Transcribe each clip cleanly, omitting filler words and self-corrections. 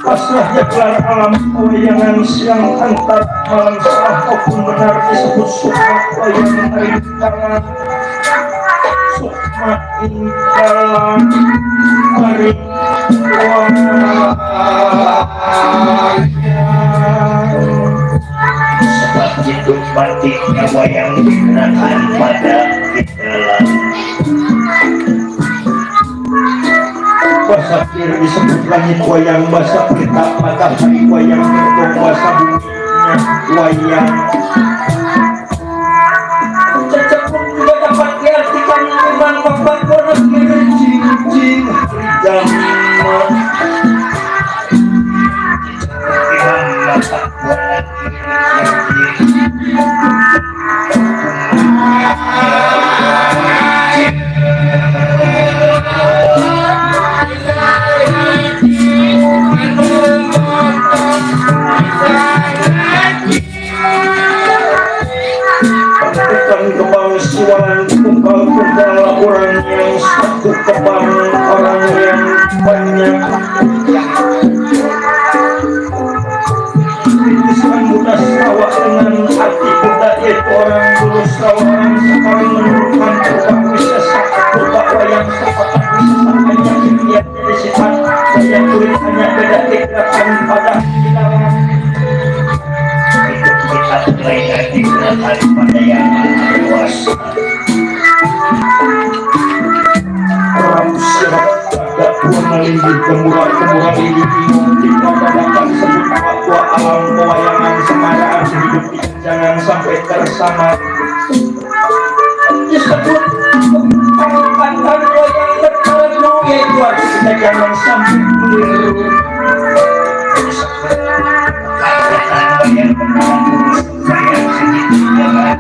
Pasrahnya gelar alam wayangan siang antar malam salah apapun benar disebut sukma wayangan rintangan sukma indalan hari sebab itu batiknya wayang dikenakan pada dalam bahasa kiri disebut langit wayang, bahasa kita matahari wayang, gerbong bahasa buminya wayang. Cecep pun juga dapat diartikan iman bapak bonak kiri cincin zaman. Iman bapak bonak kiri orang yang satu kebang orang yang banyak Rintisan muda sawah dengan hati muda yaitu orang dulu sawaran sekarang menemukan berbak bisa sakit berbak wayang sepatah bisa sakanya lihat dari sifat banyak kulit hanya beda gerakan pada hilang hidup kita terlihat digunakan pada yang luas melindih kemurah-kemurah ini kita padakan sebut aqua alam pewayangan semaraan hidup jangan sampai tersamar disebut pengangkatan wayang tertentu yaitu kita jangan sampai keliru pengangkatan wayang tertentu sayang sedikit jangan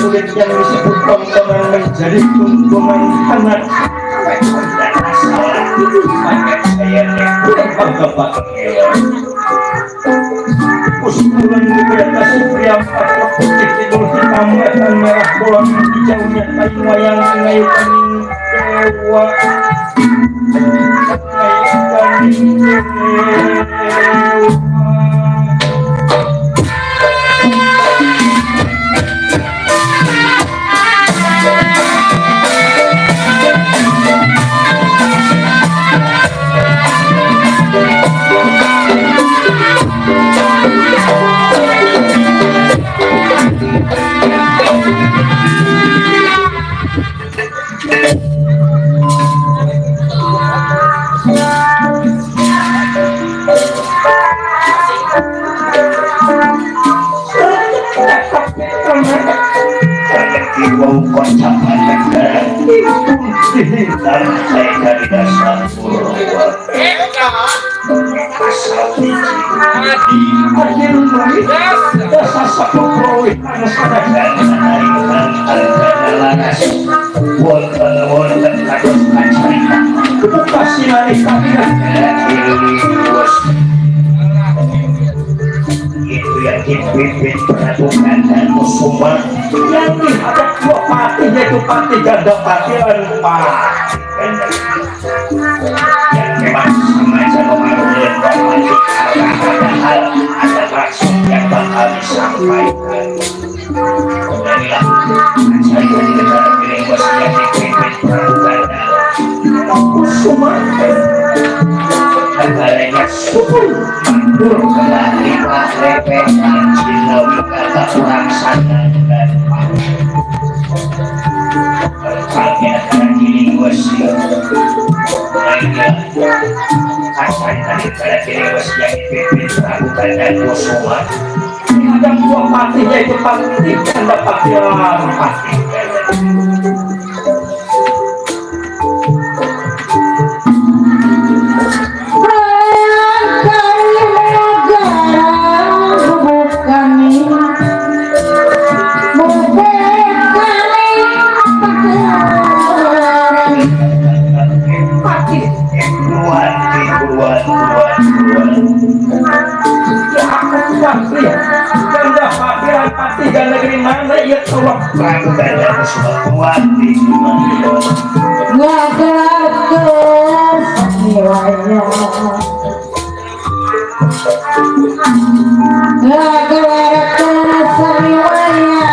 kulit yang disebut tontonan menjadi tuntunan hangat dan masalah hidup banyak saya bapak-bapak puspulan di atas pria putih tidur hitam hambatan merah bolong hijaunya kayu wayang ngayu kaning dewa ngayu kaning dewa. Dan saya dari dasar pulau asal biji akhir dasar satu proyek sadar menarikan laras wonten kados kacarita kebuka sinari kabinat bos itu yang dipimpin Prabu Ganda Kusuma yang dihadap dua pati yaitu pati Ganda Pati dan Pati Ganda yang memang sengaja memanggil pati padahal ada maksud yang bakal disampaikan. Inilah saya jadi negara pilih bos yang dipimpin Prabu Ganda Kusuma negaranya subur mandur kembali repet dan jinawi kata orang sana dan berbagai negara kini wasio lainnya akan dari negara kini wasio yang dipimpin Prabu Ganda Kusuma ada dua pati yaitu pati Ganda Pati dan Pati dan negeri mana ia tolong Prabu Ganda Kusuma kuat di mana ngagagas nilainya ngagagas nilainya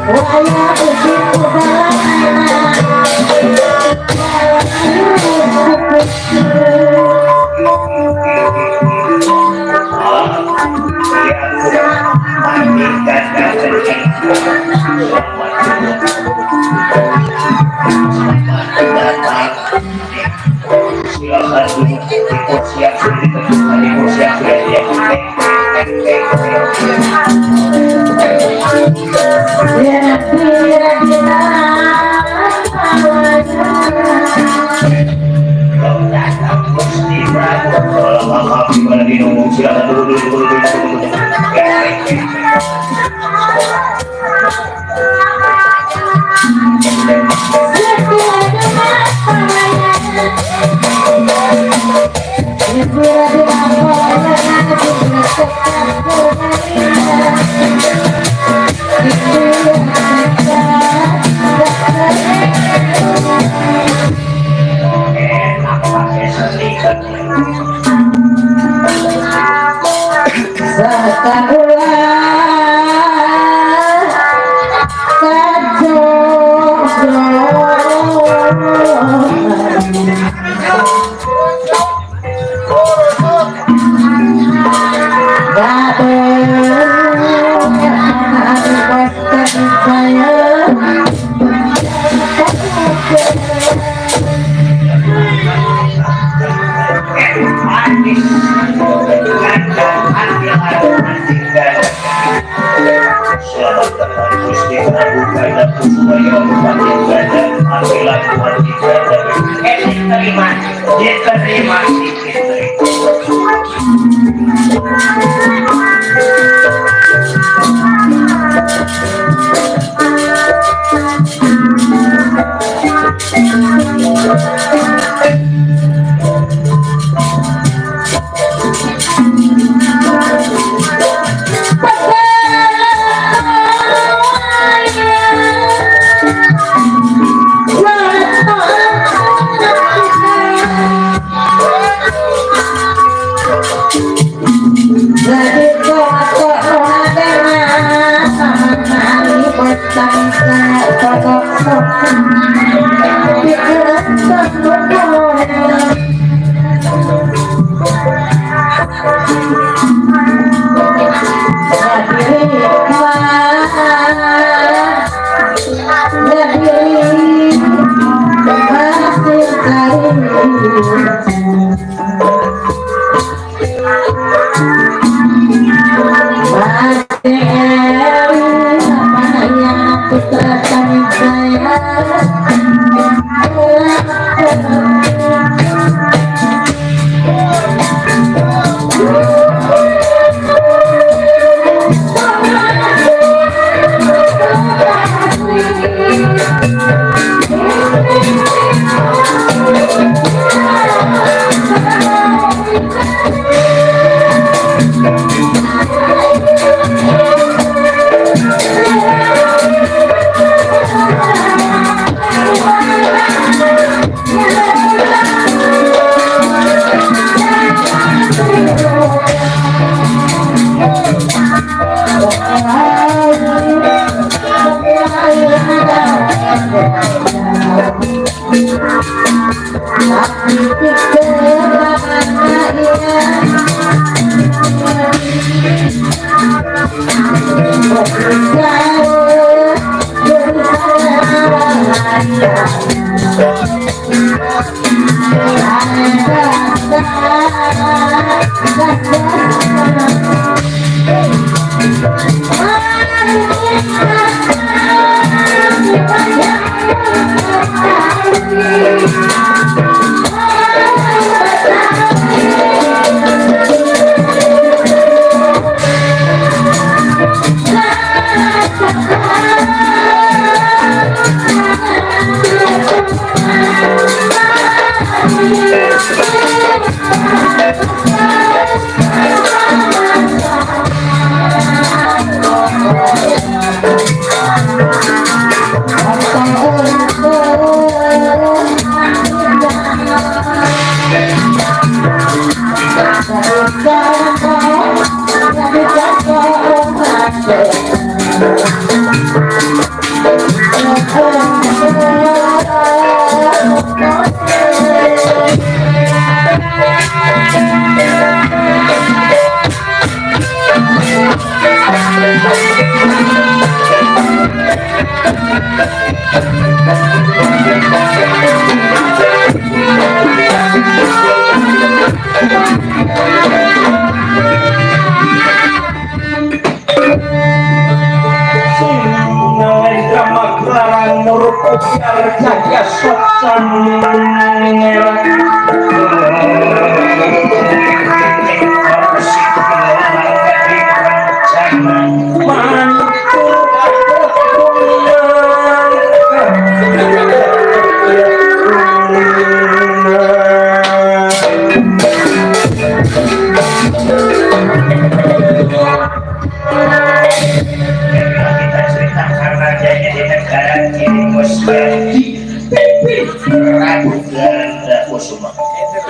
Silakan duduk di kursi yang sudah ditentukan, di kursi yang sudah ditentukan. Silakan duduk.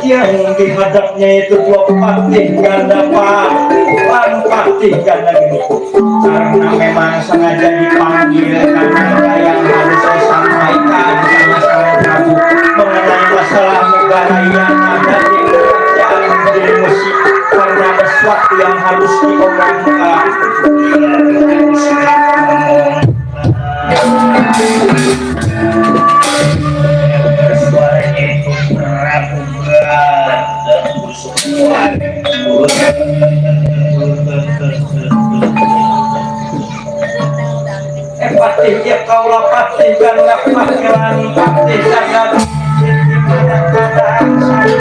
yang dihadapnya itu dua patih ganda patih ganda gini karena memang sengaja dipanggil karena ada yang harus disampaikan sama sang Prabu mengenai masalah negara yang ada di kerajaan di musik karena sesuatu yang harus diomongkan. Patih ya kaulah patih ganda panggilan patih ganda dimana keadaan sampai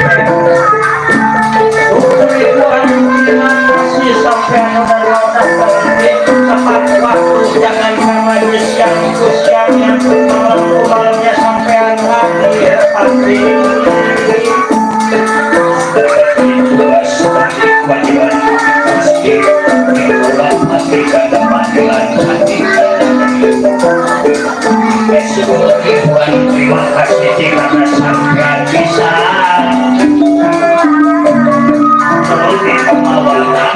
sampai roda-roda berhenti tepat waktu jangan karena usianya malam-malamnya sampean hadir patih terima kasih karena sampai bisa seperti pemawalan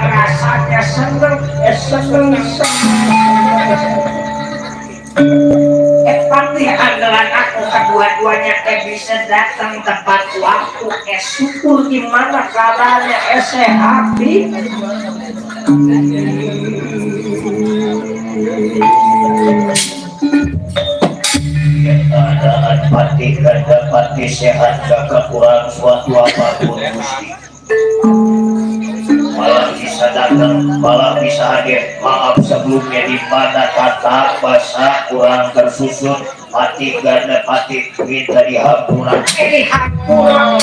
rasanya seneng Patih andalan aku kedua-duanya bisa datang tepat waktu syukur gimana kabarnya sehat keadaan Patih ganda Patih sehat gak kekurang suatu apapun Gusti malah bisa datang, malah bisa hadir. Maaf sebelumnya di mana kata bahasa kurang tersusun. Patih ganda Patih minta dihampuran. Ini hampuran.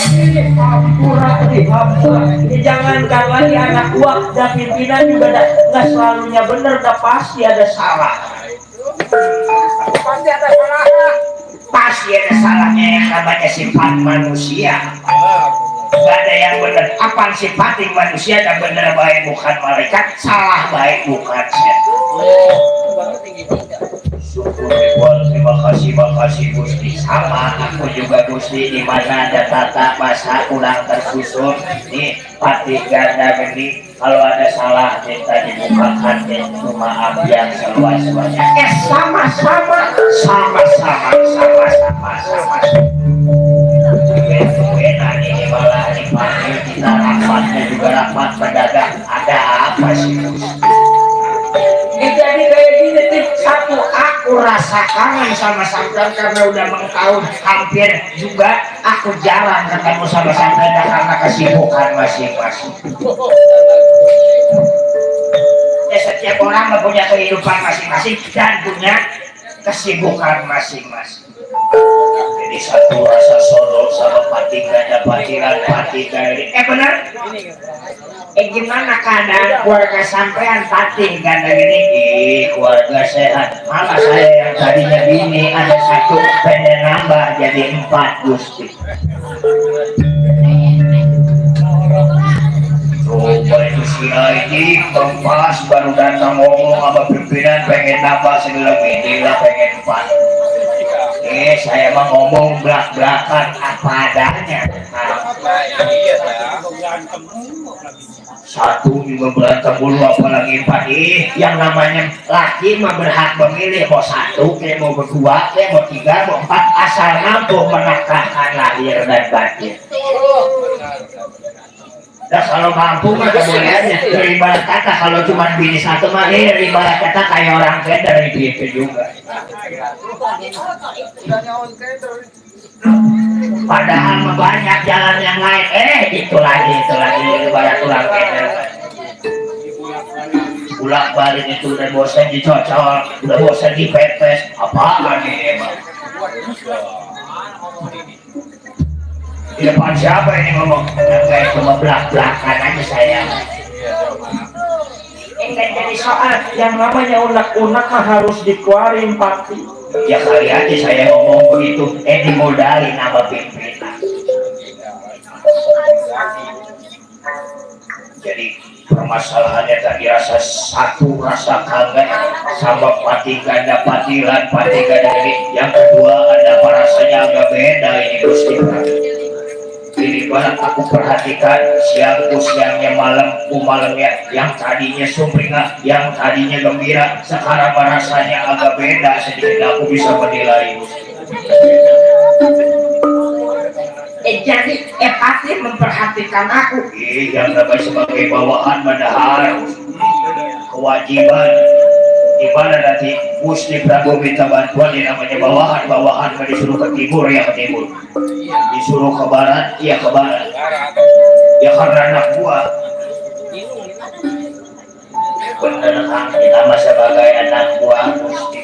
Jangankan lagi anak buah dan pimpinan juga nggak selalunya benar, dah pasti ada salah. Pasti ada salahnya yang namanya sifat manusia. Gak ada yang benar. Apa sifat manusia dan benar baik bukan malaikat, salah baik bukan setan. Syukur terima kasih Gusti. Sama aku juga Gusti di mana ada tata bahasa kurang tersusun. Nih Patih ganda gini kalau ada salah minta dibukakan itu maaf yang seluas-luasnya. Sama-sama. Ini malah dipanggil kita rapatnya juga rapat pedagang. Ada apa sih? Jadi kayak gini satu aku rasa kangen sama sampean karena udah mengtahun hampir juga aku jarang ketemu sama sampean karena kesibukan masing-masing. Ya setiap orang punya kehidupan masing-masing dan punya kesibukan masing-masing. Jadi satu rasa sorot sama Patih ganda Patih dari benar? Gimana keadaan keluarga sampean Patih ganda gini? Keluarga sehat. Malah saya yang tadinya bini ada satu pengen nambah jadi 4 Gusti. Coba itu si Aidi pas baru datang ngomong sama pimpinan pengen nambah segala bini lah pengen 4. Saya mah ngomong belak-belakan apa adanya. Satu juga berantem dulu apalagi Patih. Yang namanya laki mah berhak memilih mau 1, mau 2, mau 3, mau 4 asal mampu menafkahkan lahir dan batin. Nah kalau mampu mah boleh aja. Ibarat kata kalau cuma bini 1 mah ibarat kata kayak orang keder gitu juga. Padahal mah banyak jalan yang lain. Itu lagi ibarat tulang keder. Pulang balik itu udah bosan dicocol, udah bosan dipepes, apaan ini emang? Di depan siapa ini ngomong? Kayak cuma belak-belakan aja saya. Enggak jadi soal yang namanya unak-unak mah harus dikeluarin pasti. Ya kali aja saya ngomong begitu, dimodalin nama pimpinan. Jadi permasalahannya tadi rasa satu, rasa kangen sama pati ganda patilan, pati ganda ini. Yang kedua ada apa rasanya agak beda ini Gusti. Ini banget aku perhatikan siangnya malamnya yang tadinya sumringah, yang tadinya gembira, sekarang rasanya agak beda sedikit. Aku bisa menilai. Jadi pasti memperhatikan aku. Yang namanya sebagai bawahan padahal kewajiban di mana nanti Gusti Prabu minta bantuan yang namanya bawahan disuruh ke timur ya ke timur, disuruh ke barat ya ke barat, ya karena anak buah bener kan kita mah sebagai anak buah Gusti.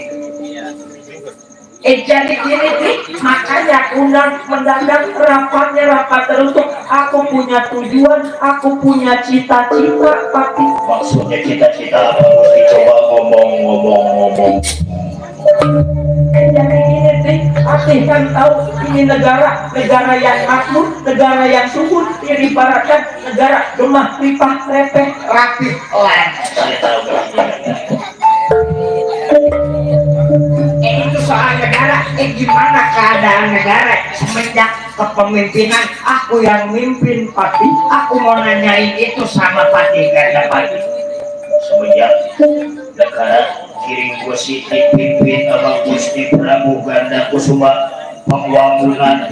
Jadi gini nih, makanya undang mendadak rapat terus tuh. Aku punya tujuan, aku punya cita-cita, tapi Maksudnya cita-cita apa Gusti? Coba ngomong. jadi gini nih, aku kan tahu ini negara yang makmur, negara yang subur, ini ibaratkan negara gemah lipah repeh rapi. Saya tahu. Itu soal negara, gimana keadaan negara semenjak kepemimpinan aku yang mimpin Pati. Aku mau nanyain itu sama Pati ganda Pati. Semenjak negara kiring Gusti dipimpin sama Gusti Prabu Ganda Kusuma, pembangunan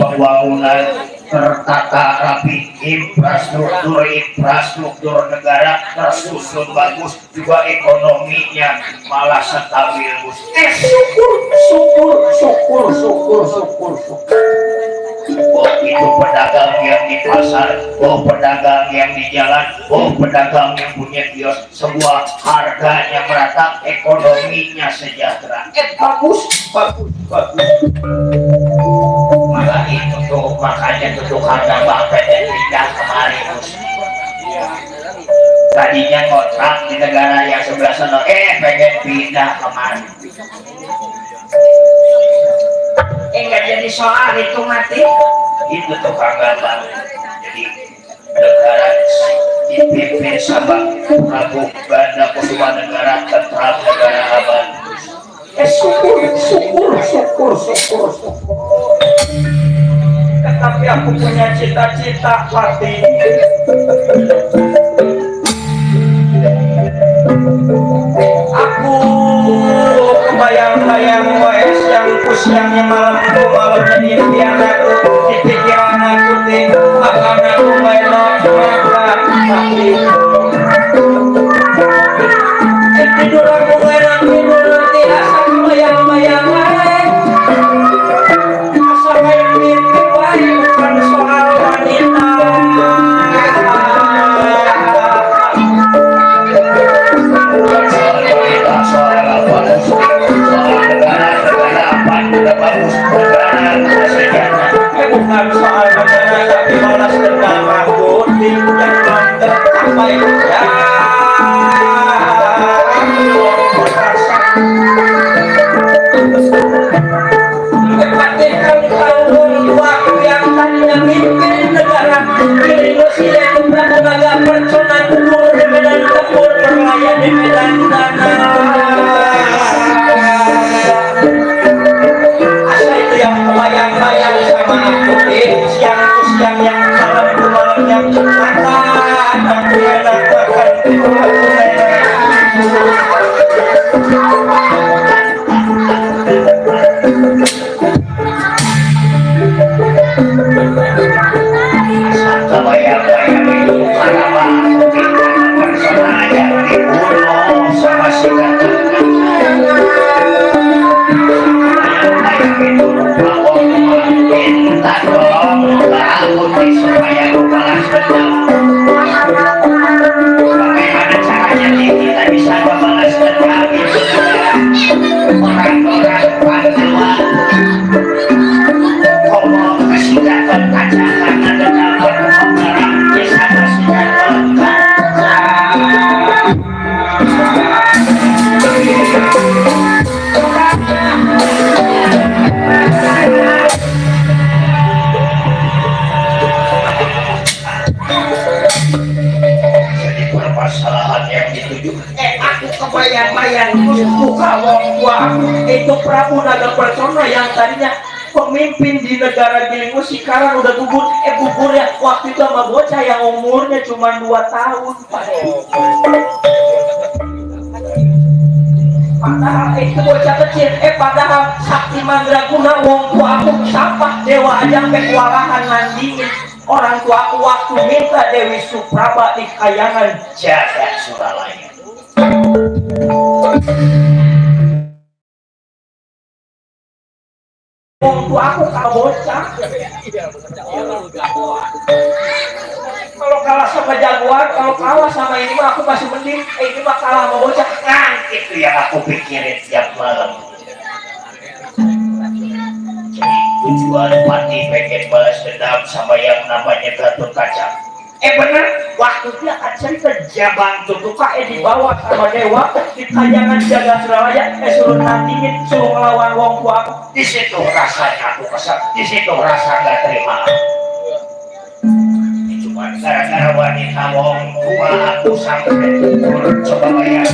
tertata rapi, infrastruktur negara tersusun bagus, juga ekonominya malah stabil. Syukur. Itu pedagang yang di pasar, pedagang yang di jalan, pedagang yang punya kios, semua harganya merata, ekonominya sejahtera. Bagus. Makanya tuh harga bapak dan pindah kemari. Tadinya ngontrak di negara yang sebelah sana, pengen pindah kemari. Enggak jadi soal itu mati. Itu tuh kagak banget. Jadi negara dipimpin sama Prabu Ganda Kusuma, negara tentram, negara aman. Syukur. Tetapi aku punya cita-cita Pati. Aku kebayang-bayang wes yang pusiangnya malam jadi impian aku, di pikiran aku akan aku belok tapi tidur aku enak tidur nanti asa kebayang-bayang asa kayak mimpi baik bukan soal wanita. Bukan soal negara tapi balas dendam aku yang mantep sampai ya Pastikan tahun waktu yang tadinya mimpin negara kini Indonesia lembaga personal kubur di medan tempur berlayar di medan yang kebayang-bayang sama aku siang yang malam yang akan aku enak kesalahan yang dituju. Aku kebayang-bayang muka wong tua aku itu Prabu Naga Persona yang tadinya pemimpin di negara Gilingu sekarang udah gugur. Gugurnya waktu itu sama bocah yang umurnya cuma 2 tahun, Pak. Padahal itu bocah kecil, padahal Sakti Mandraguna wong tua aku sampah dewa aja kewalahan nandingin orang tua aku waktu minta Dewi Supraba di kayangan Jagat Suralaya. wong tua aku kalau bocah kalau kalah sama jagoan, kalau kalah sama ini mah aku masih mending, ini mah kalah sama bocah. Nah, itu yang aku pikirin tiap malam. Jadi tujuan Pati pengen balas dendam sama yang namanya Gatot Kaca. Bener, waktu dia akan cerita Jabang Tutuka dibawa sama dewa di kayangan Jagat Suralaya, suruh nandingin, suruh ngelawan wong tua aku. Di situ rasanya aku kesal, di situ rasa nggak terima. Cuma gara-gara wanita wong tua aku sampai turun coba bayar.